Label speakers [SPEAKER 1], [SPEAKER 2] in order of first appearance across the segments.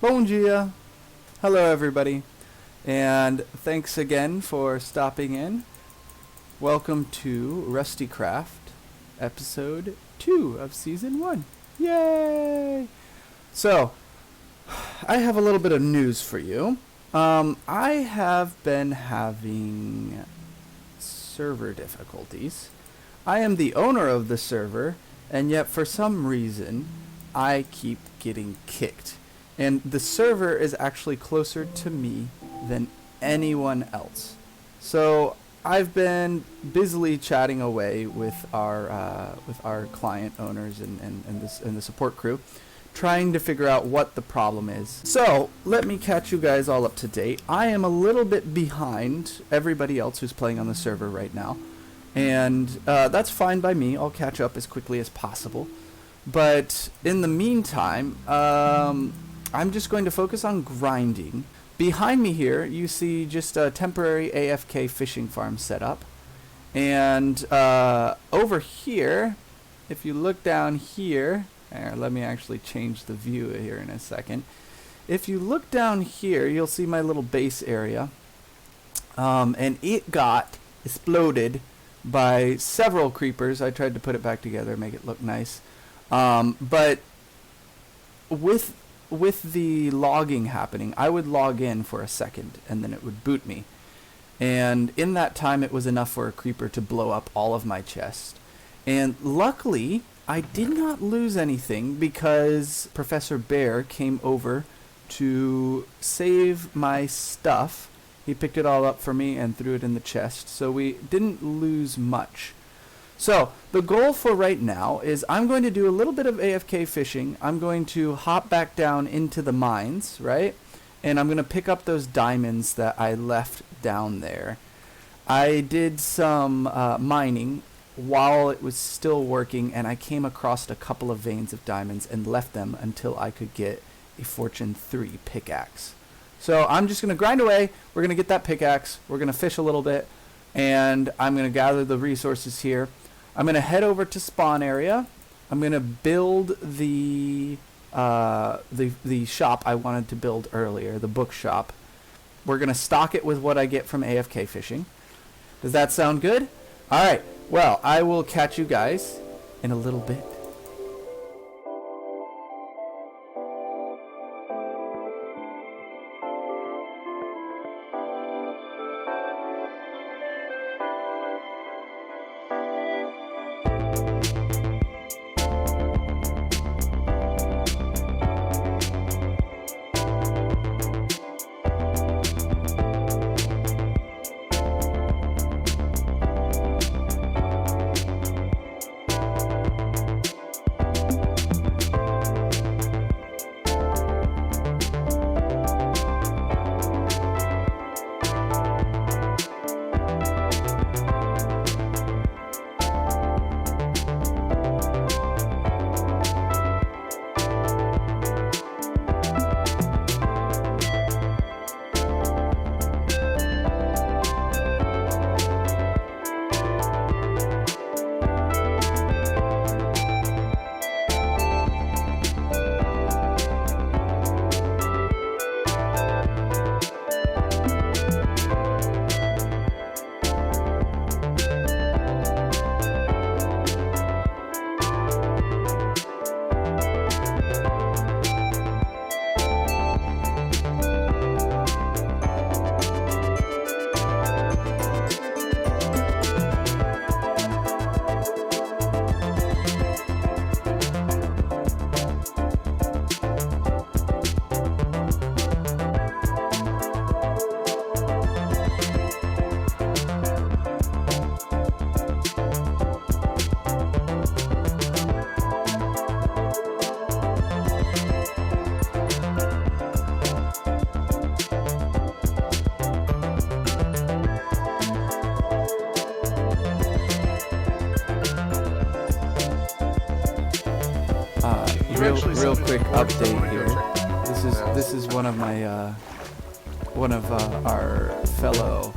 [SPEAKER 1] Bom dia. Hello, everybody. And thanks again for stopping in. Welcome to RustyCraft, episode 2 of season 1. Yay! So, I have a little bit of news for you. I have been having server difficulties. I am the owner of the server, and yet for some reason, I keep getting kicked. And the server is actually closer to me than anyone else. So I've been busily chatting away with our client owners and the support crew, trying to figure out what the problem is. So let me catch you guys all up to date. I am a little bit behind everybody else who's playing on the server right now, and that's fine by me. I'll catch up as quickly as possible. But in the meantime, I'm just going to focus on grinding. Behind me here, you see just a temporary AFK fishing farm set up. And over here, if you look down here, let me actually change the view here in a second. If you look down here, you'll see my little base area. And it got exploded by several creepers. I tried to put it back together, make it look nice. But with the logging happening, I would log in for a second and then it would boot me. And in that time, it was enough for a creeper to blow up all of my chest. And luckily, I did not lose anything because Professor Bear came over to save my stuff. He picked it all up for me and threw it in the chest, so we didn't lose much. So, the goal for right now is I'm going to do a little bit of AFK fishing. I'm going to hop back down into the mines, right? And I'm going to pick up those diamonds that I left down there. I did some mining while it was still working, and I came across a couple of veins of diamonds and left them until I could get a Fortune 3 pickaxe. So, I'm just going to grind away. We're going to get that pickaxe. We're going to fish a little bit, and I'm going to gather the resources here. I'm going to head over to spawn area. I'm going to build the shop I wanted to build earlier, the bookshop. We're going to stock it with what I get from AFK fishing. Does that sound good? All right. Well, I will catch you guys in a little bit. real quick update here. This is one of my our fellow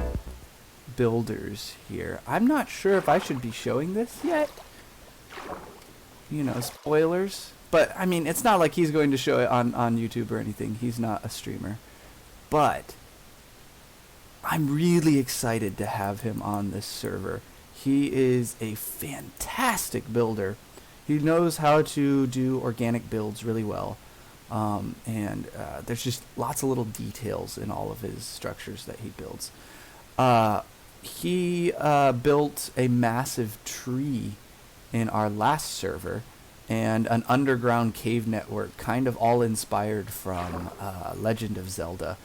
[SPEAKER 1] builders here. I'm not sure if I should be showing this yet. You know, spoilers. But I mean, it's not like he's going to show it on YouTube or anything. He's not a streamer. But I'm really excited to have him on this server. He is a fantastic builder. He knows how to do organic builds really well. And there's just lots of little details in all of his structures that he builds. He built a massive tree in our last server and an underground cave network, kind of all inspired from Legend of Zelda.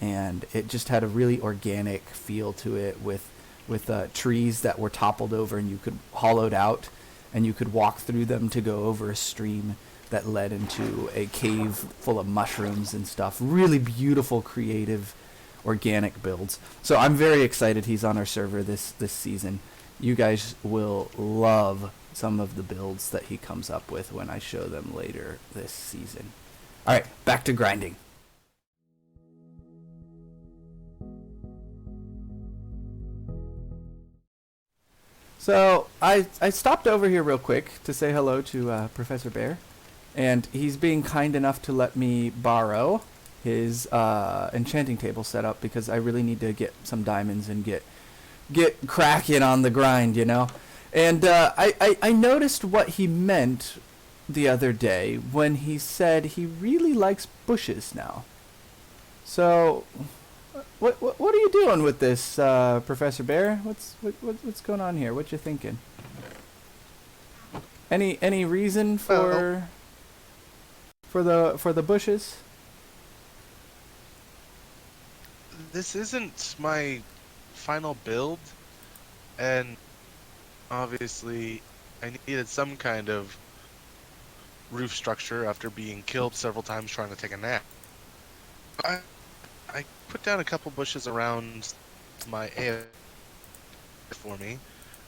[SPEAKER 1] And it just had a really organic feel to it with trees that were toppled over and you could hollowed out and you could walk through them to go over a stream that led into a cave full of mushrooms and stuff. Really beautiful, creative, organic builds. So I'm very excited he's on our server this season. You guys will love some of the builds that he comes up with when I show them later this season. All right, back to grinding. So I stopped over here real quick to say hello to Professor Bear, and he's being kind enough to let me borrow his enchanting table set up because I really need to get some diamonds and get cracking on the grind, you know. And I noticed what he meant the other day when he said he really likes bushes now. So what are you doing with this, Professor Bear? What's going on here? What you thinking? Any reason for the bushes?
[SPEAKER 2] This isn't my final build, and obviously I needed some kind of roof structure after being killed several times trying to take a nap. I put down a couple bushes around my area for me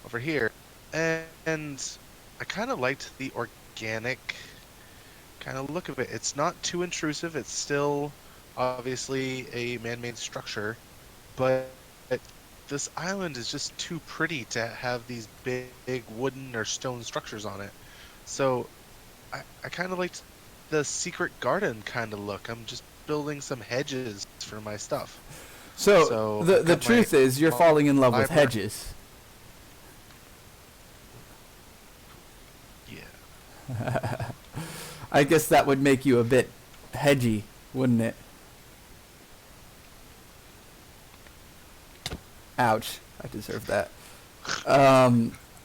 [SPEAKER 2] over here, and I kind of liked the organic kind of look of it. It's not too intrusive. It's still obviously a man-made structure, but this island is just too pretty to have these big wooden or stone structures on it. So I kind of liked the secret garden kind of look. I'm just building some hedges for my stuff.
[SPEAKER 1] So the truth is you're falling in love with hedges.
[SPEAKER 2] Yeah.
[SPEAKER 1] I guess that would make you a bit hedgy, wouldn't it? Ouch. I deserve that.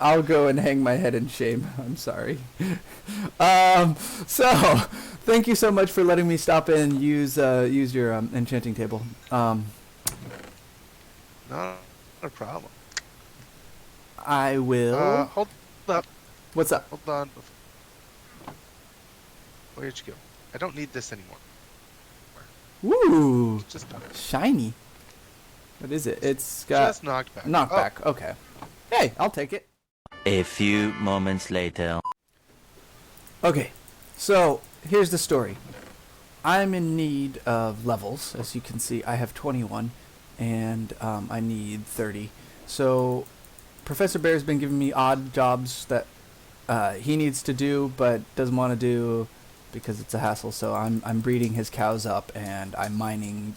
[SPEAKER 1] I'll go and hang my head in shame. I'm sorry. So, thank you so much for letting me stop in and use your enchanting table.
[SPEAKER 2] Not a problem.
[SPEAKER 1] I will...
[SPEAKER 2] Hold up.
[SPEAKER 1] What's up?
[SPEAKER 2] Hold on. Where'd you go? I don't need this anymore.
[SPEAKER 1] Woo!
[SPEAKER 2] Just
[SPEAKER 1] shiny. What is it? It's got...
[SPEAKER 2] Just knockback.
[SPEAKER 1] Knockback, oh. Okay. Hey, I'll take it.
[SPEAKER 3] A few moments later.
[SPEAKER 1] Okay, so here's the story. I'm in need of levels. As you can see, I have 21, and I need 30. So Professor Bear's been giving me odd jobs that he needs to do, but doesn't want to do because it's a hassle. So I'm breeding his cows up, and I'm mining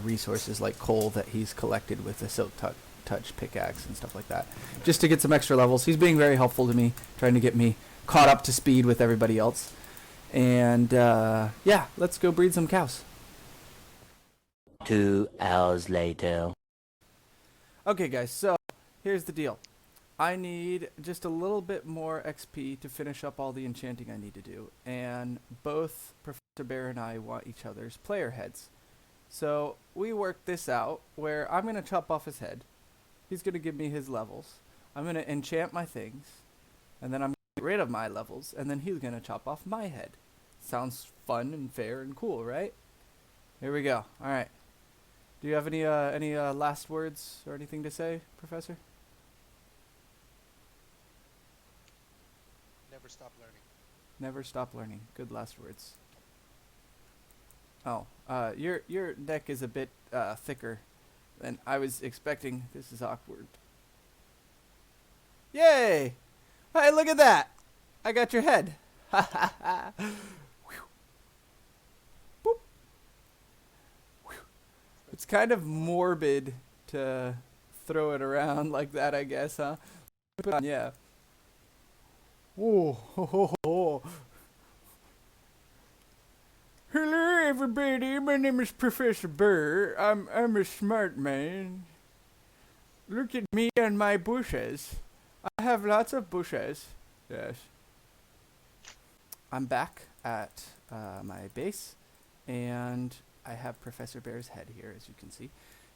[SPEAKER 1] resources like coal that he's collected with the Silk Touch pickaxe and stuff like that, just to get some extra levels. He's being very helpful to me, trying to get me caught up to speed with everybody else. And yeah, let's go breed some cows.
[SPEAKER 3] 2 hours later.
[SPEAKER 1] Okay guys, so here's the deal. I need just a little bit more XP to finish up all the enchanting I need to do, and both Professor Bear and I want each other's player heads. So we worked this out where I'm going to chop off his head. He's going to give me his levels. I'm going to enchant my things, and then I'm going to get rid of my levels, and then he's going to chop off my head. Sounds fun and fair and cool, right? Here we go. All right. Do you have any last words or anything to say, Professor?
[SPEAKER 2] Never stop learning.
[SPEAKER 1] Never stop learning. Good last words. Oh, your neck is a bit thicker than I was expecting. This is awkward. Yay! Hey, look at that! I got your head. Boop. It's kind of morbid to throw it around like that, I guess, huh? But yeah. Oh, ho, ho, ho. Hello, everybody. My name is Professor Burr. I'm a smart man. Look at me and my bushes. I have lots of bushes. Yes. I'm back at my base, and I have Professor Bear's head here, as you can see.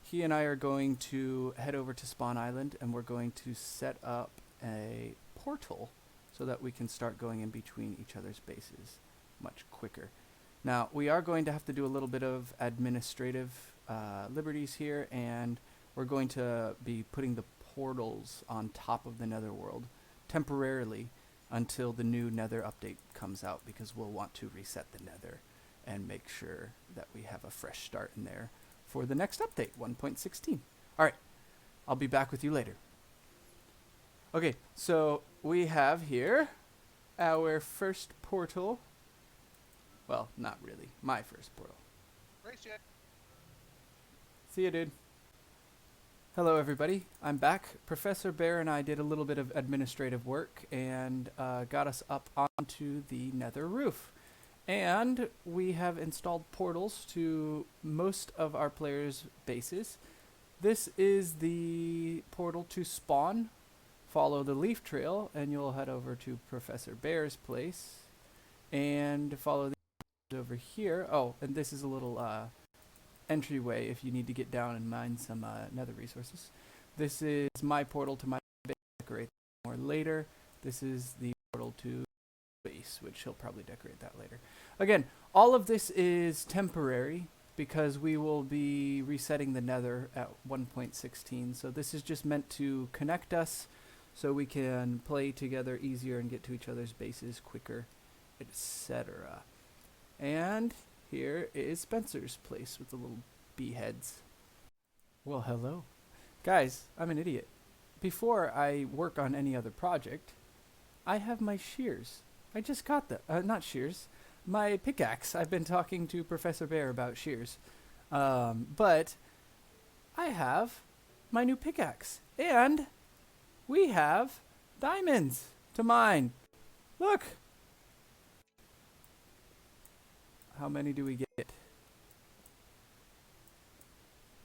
[SPEAKER 1] He and I are going to head over to Spawn Island, and we're going to set up a portal so that we can start going in between each other's bases much quicker. Now, we are going to have to do a little bit of administrative liberties here, and we're going to be putting the portals on top of the netherworld temporarily until the new nether update comes out, because we'll want to reset the nether and make sure that we have a fresh start in there for the next update, 1.16. Alright, I'll be back with you later. Okay, so we have here our first portal. Well, not really. My first portal. See ya, dude. Hello, everybody. I'm back. Professor Bear and I did a little bit of administrative work and got us up onto the nether roof. And we have installed portals to most of our players' bases. This is the portal to Spawn. Follow the leaf trail and you'll head over to Professor Bear's place. And follow the over here. Oh, and this is a little entryway if you need to get down and mine some nether resources. This is my portal to my base. Decorate more later. This is the portal to base, which he'll probably decorate that later. Again, all of this is temporary because we will be resetting the nether at 1.16. So this is just meant to connect us so we can play together easier and get to each other's bases quicker, etc. And here is Spencer's place with the little bee heads. Well, hello. Guys, I'm an idiot. Before I work on any other project, I have my shears. I just got the, not shears, my pickaxe. I've been talking to Professor Bear about shears. But I have my new pickaxe. And we have diamonds to mine. Look. How many do we get?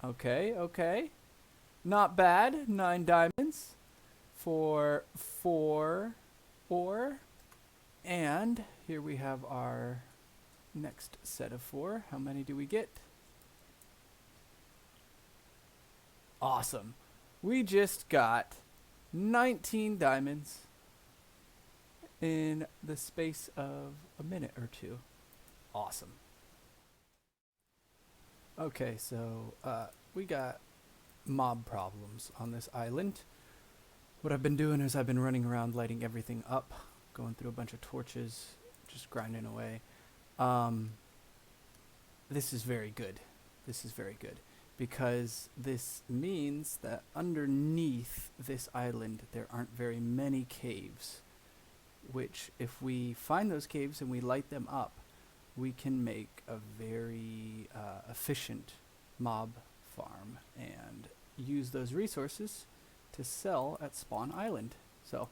[SPEAKER 1] Okay, okay. Not bad. 9 diamonds for 4 ore. And here we have our next set of 4. How many do we get? Awesome. We just got 19 diamonds in the space of a minute or two. Awesome. Okay, so we got mob problems on this island. What I've been doing is I've been running around lighting everything up, going through a bunch of torches, just grinding away. This is very good. This is very good because this means that underneath this island there aren't very many caves, which if we find those caves and we light them up, we can make a very efficient mob farm and use those resources to sell at Spawn Island. So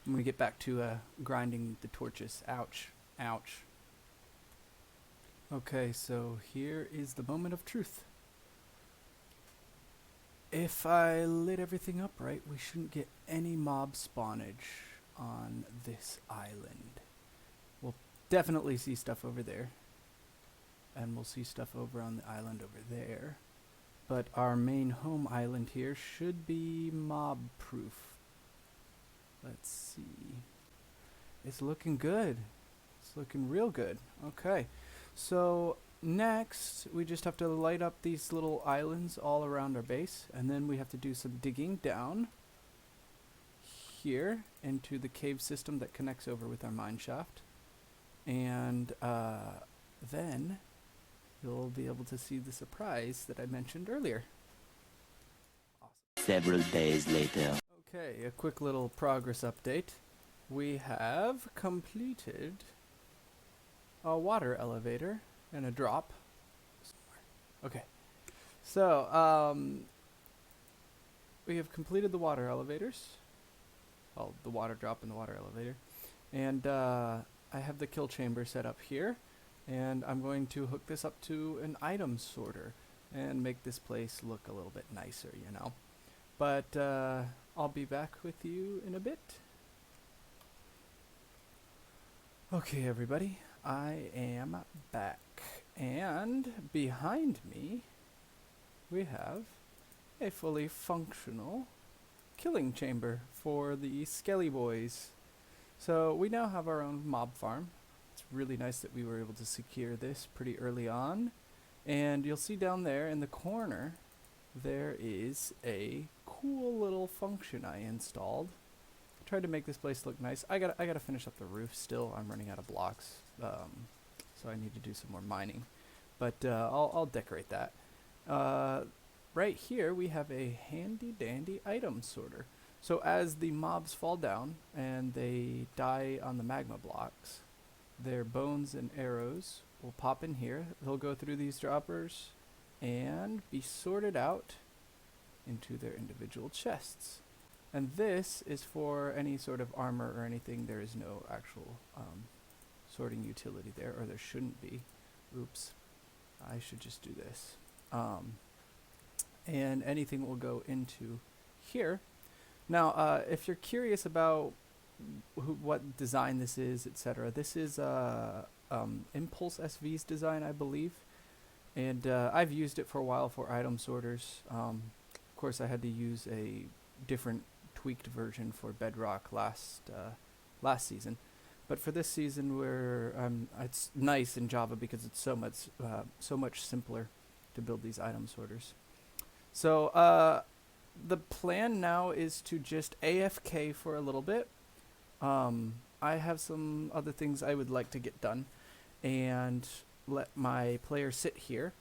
[SPEAKER 1] I'm going to get back to grinding the torches. Ouch. Ouch. Okay, so here is the moment of truth. If I lit everything up right, we shouldn't get any mob spawnage on this island. We'll definitely see stuff over there. And we'll see stuff over on the island over there. But our main home island here should be mob proof. Let's see. It's looking good. It's looking real good. Okay. So next we just have to light up these little islands all around our base, and then we have to do some digging down here into the cave system that connects over with our mine shaft. And then you'll be able to see the surprise that I mentioned earlier. Awesome.
[SPEAKER 3] Several days later.
[SPEAKER 1] Okay, a quick little progress update. we have completed a water elevator and a drop. Okay. So, we have completed the water elevators. Well, the water drop and the water elevator. And I have the kill chamber set up here. And I'm going to hook this up to an item sorter and make this place look a little bit nicer, you know. But I'll be back with you in a bit. Okay, everybody, I am back. And behind me, we have a fully functional killing chamber for the Skelly Boys. So we now have our own mob farm. It's really nice that we were able to secure this pretty early on. And you'll see down there in the corner, there is a cool little function I installed. I tried to make this place look nice. I gotta finish up the roof still. I'm running out of blocks, so I need to do some more mining. But I'll decorate that. Right here we have a handy dandy item sorter. So as the mobs fall down and they die on the magma blocks, their bones and arrows will pop in here. They'll go through these droppers and be sorted out into their individual chests. And this is for any sort of armor or anything. There is no actual sorting utility there, or there shouldn't be. Oops. I should just do this. And anything will go into here. Now, if you're curious about what design this is, etc., this is Impulse SV's design, I believe. And I've used it for a while for item sorters. Of course, I had to use a different tweaked version for Bedrock last season. But for this season, it's nice in Java because it's so much simpler to build these item sorters. So the plan now is to just AFK for a little bit. I have some other things I would like to get done and let my player sit here.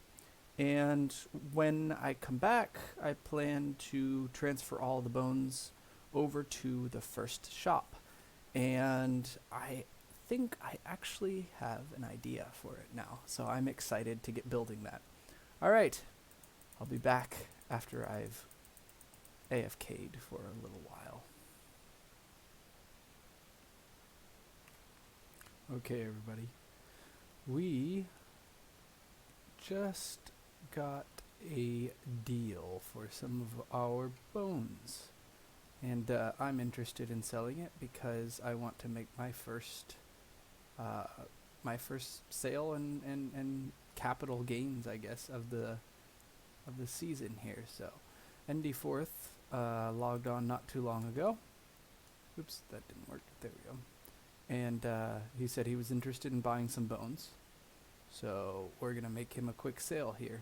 [SPEAKER 1] And when I come back, I plan to transfer all the bones over to the first shop. And I think I actually have an idea for it now. So I'm excited to get building that. All right. I'll be back after I've AFK'd for a little while. Okay, everybody. We just got a deal for some of our bones. And I'm interested in selling it because I want to make my first sale and capital gains, I guess, of the season here. So ND4th logged on not too long ago. Oops, that didn't work. There we go. And he said he was interested in buying some bones. So we're going to make him a quick sale here.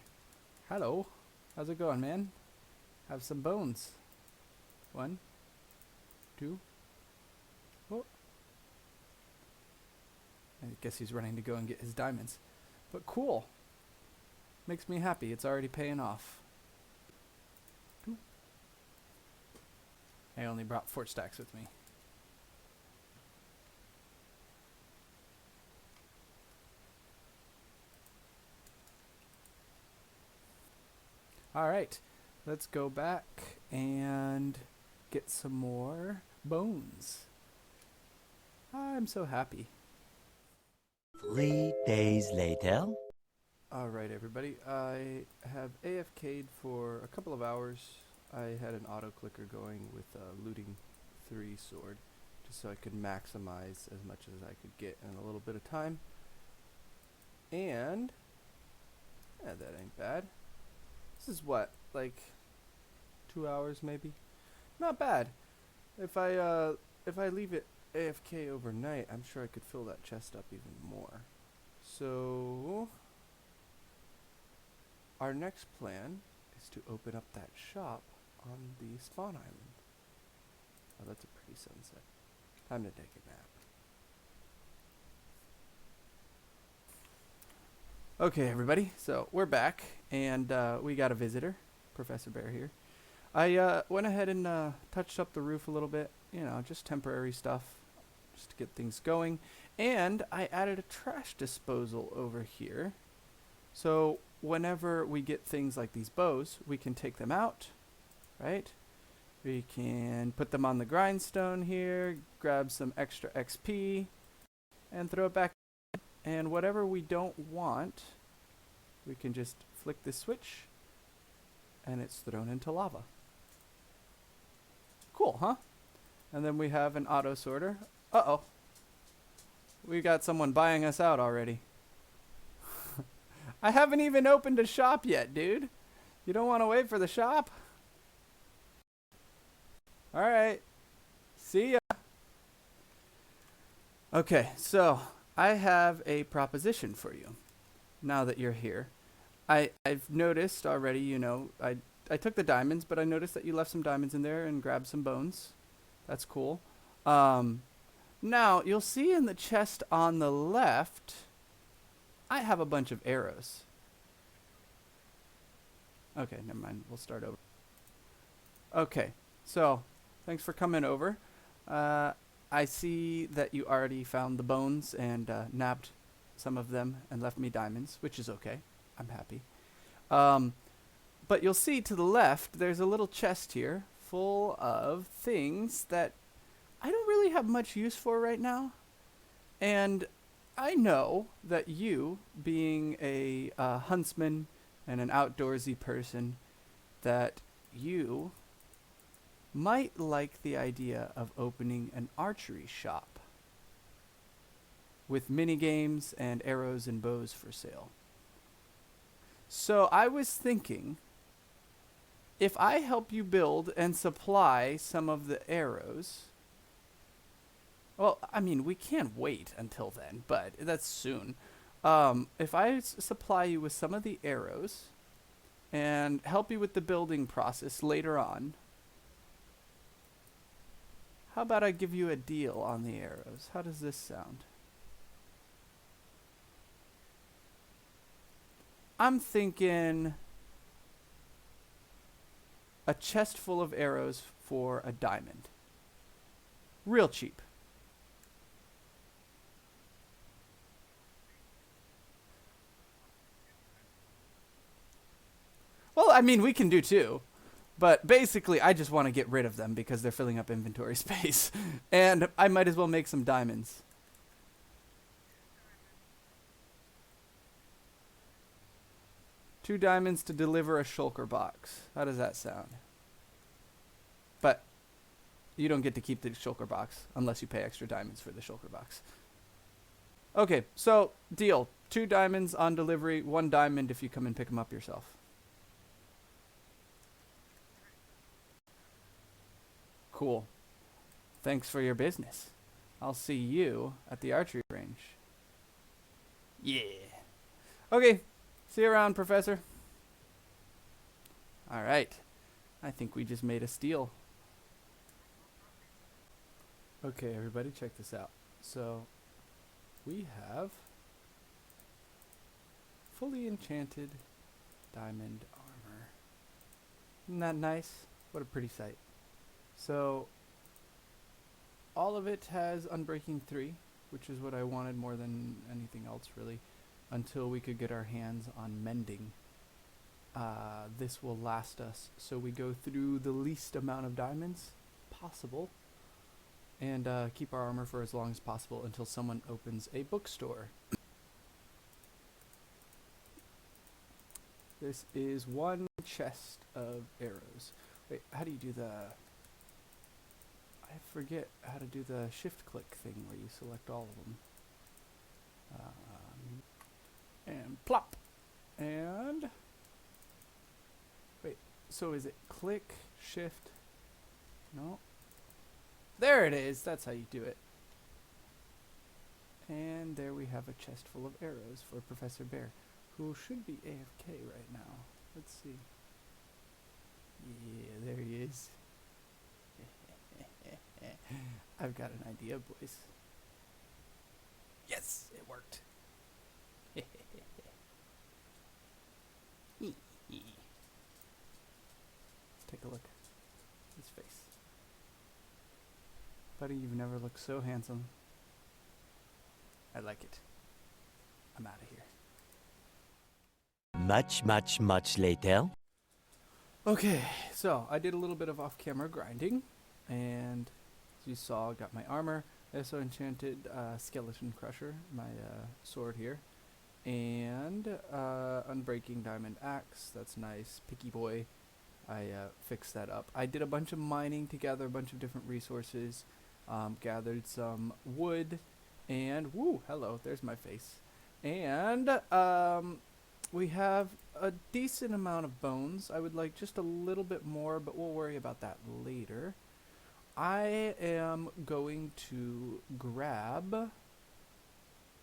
[SPEAKER 1] Hello. How's it going, man? Have some bones. 1, 2. Oh. I guess he's running to go and get his diamonds. But cool. Makes me happy. It's already paying off. 2. I only brought 4 stacks with me. Alright, let's go back and get some more bones. I'm so happy.
[SPEAKER 3] 3 days later.
[SPEAKER 1] Alright, everybody, I have AFK'd for a couple of hours. I had an auto clicker going with a looting 3 sword, just so I could maximize as much as I could get in a little bit of time. And yeah, that ain't bad. This is what, like 2 hours maybe? Not bad. If I leave it AFK overnight, I'm sure I could fill that chest up even more. So our next plan is to open up that shop on the spawn island. Oh, that's a pretty sunset. Time to take a nap. Okay, everybody, so we're back, and we got a visitor, Professor Bear here. I went ahead and touched up the roof a little bit, you know, just temporary stuff. just to get things going. And I added a trash disposal over here. So whenever we get things like these bows, we can take them out, right? We can put them on the grindstone here, grab some extra XP, and throw it back. And whatever we don't want, we can just flick this switch, and it's thrown into lava. Cool, huh? And then we have an auto sorter. Uh-oh. We got someone buying us out already. I haven't even opened a shop yet, dude. You don't want to wait for the shop? Alright. See ya. Okay, so I have a proposition for you now that you're here. I've noticed already, you know, I took the diamonds, but I noticed that you left some diamonds in there and grabbed some bones. That's cool. Now, you'll see in the chest on the left, I have a bunch of arrows. Okay, never mind. We'll start over. Okay, so thanks for coming over. I see that you already found the bones and nabbed some of them and left me diamonds, which is okay. I'm happy. But you'll see to the left, there's a little chest here full of things that I don't really have much use for right now. And I know that you, being a huntsman and an outdoorsy person, that you might like the idea of opening an archery shop with mini games and arrows and bows for sale. So I was thinking, if I help you build and supply some of the arrows, well, I mean, we can't wait until then, but that's soon. If I supply you with some of the arrows and help you with the building process later on, how about I give you a deal on the arrows? How does this sound? I'm thinking a chest full of arrows for a diamond. Real cheap. Well, I mean, we can do two. But basically, I just want to get rid of them because they're filling up inventory space. And I might as well make some diamonds. Two diamonds to deliver a shulker box. How does that sound? But you don't get to keep the shulker box unless you pay extra diamonds for the shulker box. Okay, so deal. 2 diamonds on delivery, 1 diamond if you come and pick them up yourself. Cool. Thanks for your business. I'll see you at the archery range. Yeah. Okay. See you around, Professor. Alright. I think we just made a steal. Okay, everybody, check this out. So, we have fully enchanted diamond armor. Isn't that nice? What a pretty sight. So, all of it has Unbreaking 3, which is what I wanted more than anything else, really, until we could get our hands on Mending. This will last us, so we go through the least amount of diamonds possible, and keep our armor for as long as possible until someone opens a bookstore. This is 1 chest of arrows. Wait, how do you do the... I forget how to do the shift click thing where you select all of them. And plop. And wait, so is it click, shift? No. There it is. That's how you do it. And there we have a chest full of arrows for Professor Bear, who should be AFK right now. Let's see. Yeah, there he is. I've got an idea, boys. Yes, it worked. Let's take a look at his face. Buddy, you've never looked so handsome. I like it. I'm out of here.
[SPEAKER 3] Much later.
[SPEAKER 1] Okay, so I did a little bit of off-camera grinding, and as you saw, I got my armor. I also enchanted Skeleton Crusher, my sword here, and Unbreaking Diamond Axe. That's nice. Picky boy. I fixed that up. I did a bunch of mining to gather a bunch of different resources, gathered some wood, and woo, hello, there's my face. And we have a decent amount of bones. I would like just a little bit more, but we'll worry about that later. I am going to grab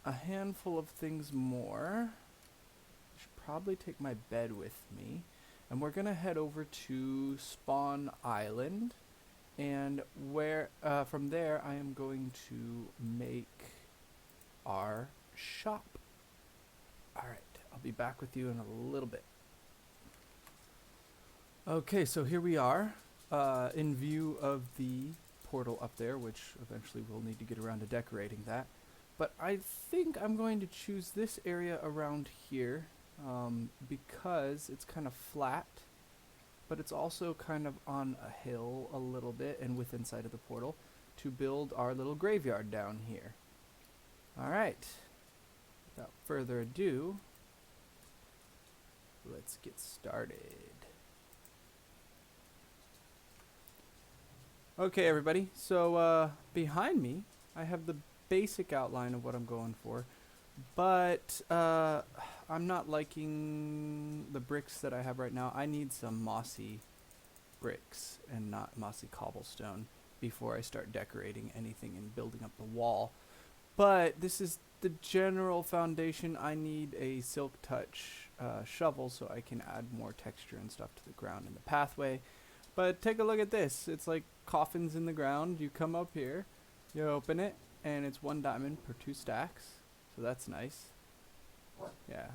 [SPEAKER 1] a handful of things more. I should probably take my bed with me. And we're going to head over to Spawn Island. And where from there, I am going to make our shop. Alright, I'll be back with you in a little bit. Okay, so here we are, in view of the portal up there, which eventually we'll need to get around to decorating that. But I think I'm going to choose this area around here, because it's kind of flat, but it's also kind of on a hill a little bit and within sight of the portal, to build our little graveyard down here. Alright, without further ado, let's get started. Okay everybody, so behind me I have the basic outline of what I'm going for, but I'm not liking the bricks that I have right now. I need some mossy bricks and not mossy cobblestone before I start decorating anything and building up the wall. But this is the general foundation. I need a silk touch shovel so I can add more texture and stuff to the ground in the pathway. But take a look at this. It's like coffins in the ground. You come up here, you open it, and it's 1 diamond per 2 stacks. So that's nice. Yeah.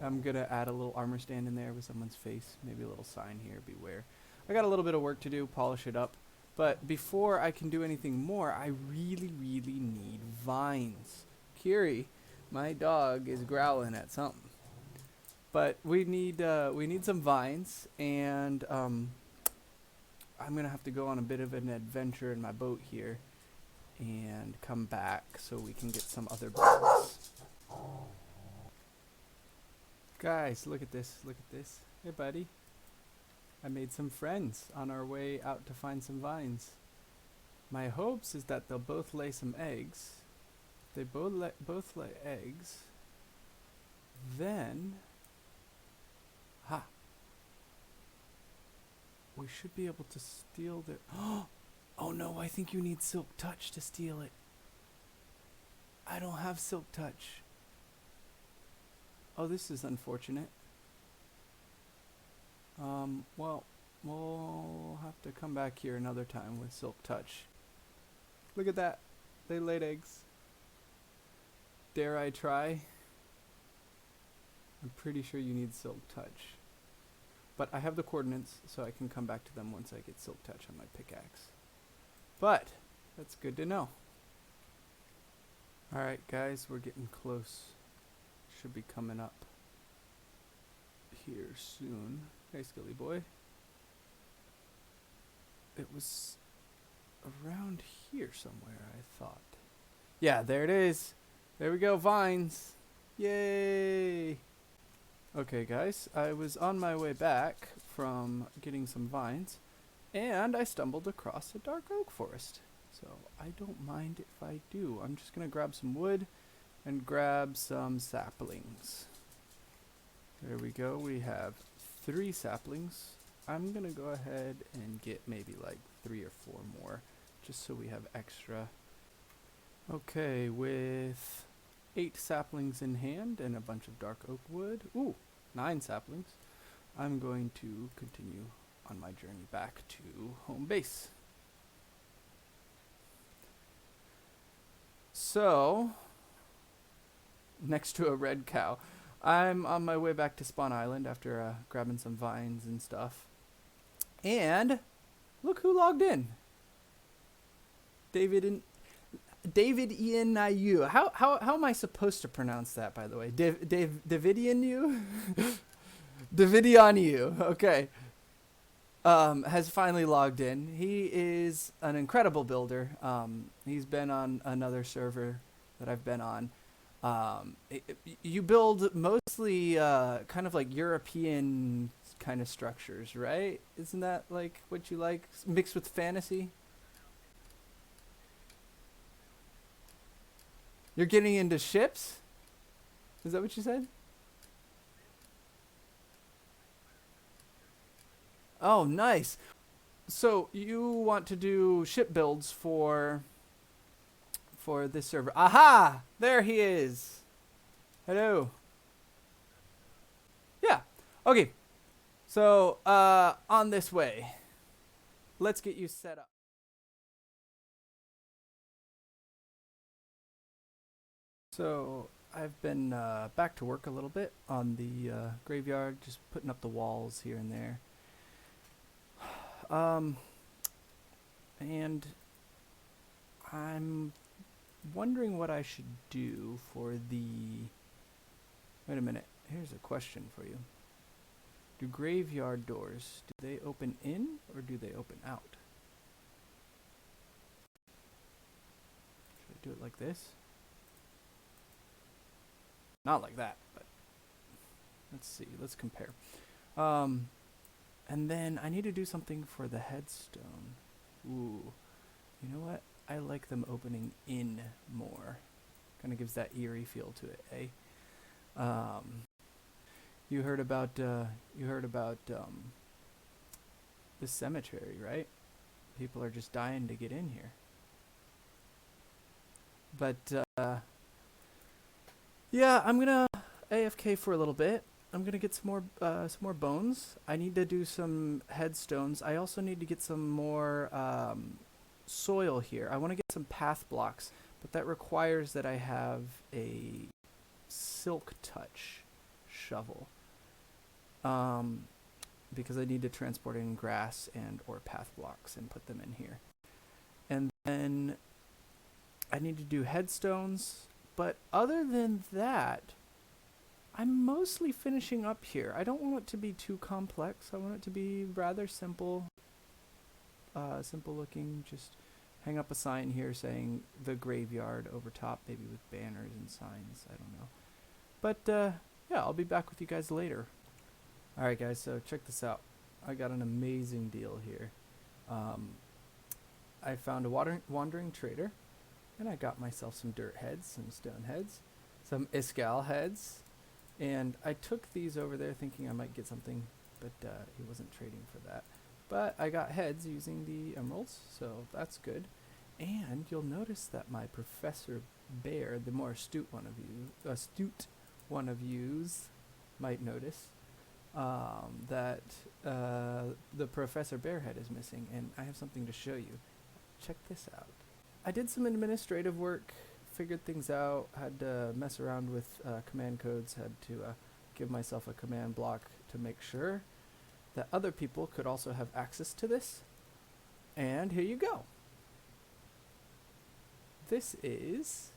[SPEAKER 1] I'm gonna add a little armor stand in there with someone's face. Maybe a little sign here, beware. I got a little bit of work to do, polish it up. But before I can do anything more, I really need vines. Kiri, my dog, is growling at something. But we need some vines, and I'm gonna have to go on a bit of an adventure in my boat here and come back so we can get some other bugs. Guys, look at this, look at this. Hey buddy, I made some friends on our way out to find some vines. My hopes is that they'll both lay some eggs. If they both lay eggs, then we should be able to steal their... Oh no, I think you need silk touch to steal it. I don't have silk touch. Oh, this is unfortunate. Well, we'll have to come back here another time with silk touch. Look at that. They laid eggs. Dare I try? I'm pretty sure you need silk touch. But I have the coordinates, so I can come back to them once I get silk touch on my pickaxe. But that's good to know. Alright guys, we're getting close. Should be coming up here soon. Hey Skilly boy. It was around here somewhere, I thought. Yeah, there it is. There we go, vines. Yay! Okay guys, I was on my way back from getting some vines, and I stumbled across a dark oak forest. So I don't mind if I do. I'm just gonna grab some wood and grab some saplings. There we go, we have 3 saplings. I'm gonna go ahead and get maybe like 3 or 4 more, just so we have extra. Okay, with 8 saplings in hand and a bunch of dark oak wood, 9 saplings, I'm going to continue on my journey back to home base. So, next to a red cow. I'm on my way back to Spawn Island after grabbing some vines and stuff. And look who logged in. David and David Ian Nayu. How am I supposed to pronounce that, by the way? Davidian you? Davidian you. Okay. Has finally logged in. He is an incredible builder. He's been on another server that I've been on. You build mostly kind of like European kind of structures, right? Isn't that like what you like, mixed with fantasy? You're getting into ships? Is that what you said? Oh, nice. So you want to do ship builds for this server? Aha! There he is. Hello. Yeah. Okay. So on this way. Let's get you set up. So I've been back to work a little bit on the graveyard, just putting up the walls here and there. And I'm wondering what I should do for the... Wait a minute. Here's a question for you. Do graveyard doors, do they open in or do they open out? Should I do it like this? Not like that, but let's see. Let's compare. And then I need to do something for the headstone. Ooh. You know what? I like them opening in more. Kind of gives that eerie feel to it, eh? You heard about the cemetery, right? People are just dying to get in here. But yeah, I'm gonna AFK for a little bit. I'm gonna get some more bones. I need to do some headstones. I also need to get some more soil here. I want to get some path blocks, but that requires that I have a silk touch shovel. Because I need to transport in grass and or path blocks and put them in here. And then I need to do headstones, but other than that, I'm mostly finishing up here. I don't want it to be too complex. I want it to be rather simple, simple looking. Just hang up a sign here saying the graveyard over top, maybe with banners and signs. I don't know. But yeah, I'll be back with you guys later. Alright guys, so check this out. I got an amazing deal here. I found a wandering trader, and I got myself some dirt heads, some stone heads, some iskal heads, and I took these over there thinking I might get something, but he wasn't trading for that. But I got heads using the emeralds, so that's good. And you'll notice that my Professor Bear, the more astute one of yous, might notice that the Professor Bear head is missing, and I have something to show you. Check this out. I did some administrative work, figured things out, had to mess around with command codes, had to give myself a command block to make sure that other people could also have access to this. And here you go. This is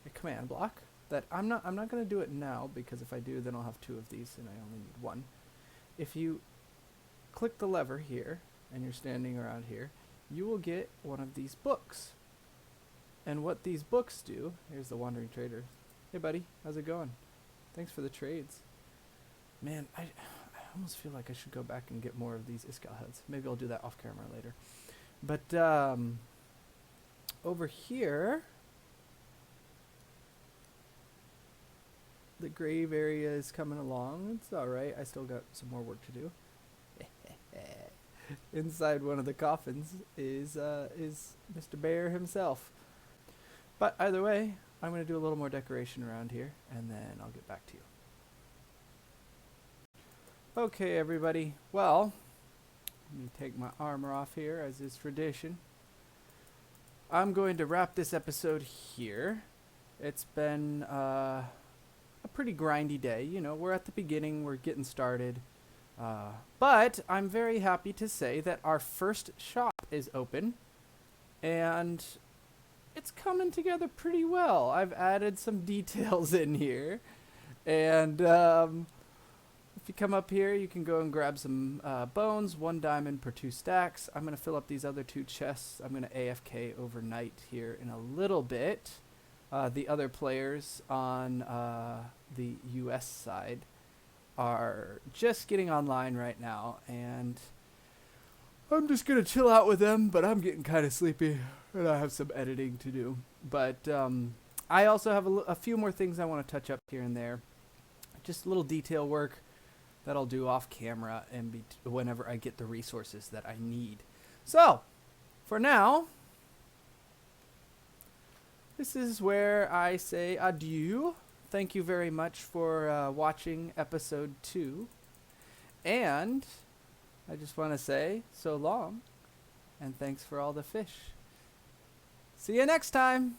[SPEAKER 1] a command block that I'm not going to do it now, because if I do, then I'll have two of these and I only need one. If you click the lever here and you're standing around here, you will get one of these books. And what these books do, here's the Wandering Trader. Hey buddy, how's it going? Thanks for the trades. Man, I almost feel like I should go back and get more of these iskal heads. Maybe I'll do that off camera later. But over here, the grave area is coming along. It's alright. I still got some more work to do. Inside one of the coffins is Mr. Bear himself. But either way, I'm going to do a little more decoration around here, and then I'll get back to you. Okay, everybody. Well, let me take my armor off here, as is tradition. I'm going to wrap this episode here. It's been a pretty grindy day. You know, we're at the beginning. We're getting started. But I'm very happy to say that our first shop is open. And it's coming together pretty well. I've added some details in here. And if you come up here, you can go and grab some bones, 1 diamond per 2 stacks. I'm going to fill up these other 2 chests. I'm going to AFK overnight here in a little bit. The other players on the US side are just getting online right now, and I'm just going to chill out with them, but I'm getting kind of sleepy, and I have some editing to do. But I also have a few more things I want to touch up here and there. Just a little detail work that I'll do off camera and whenever I get the resources that I need. So, for now, this is where I say adieu. Thank you very much for watching episode 2. And I just want to say so long, and thanks for all the fish. See you next time.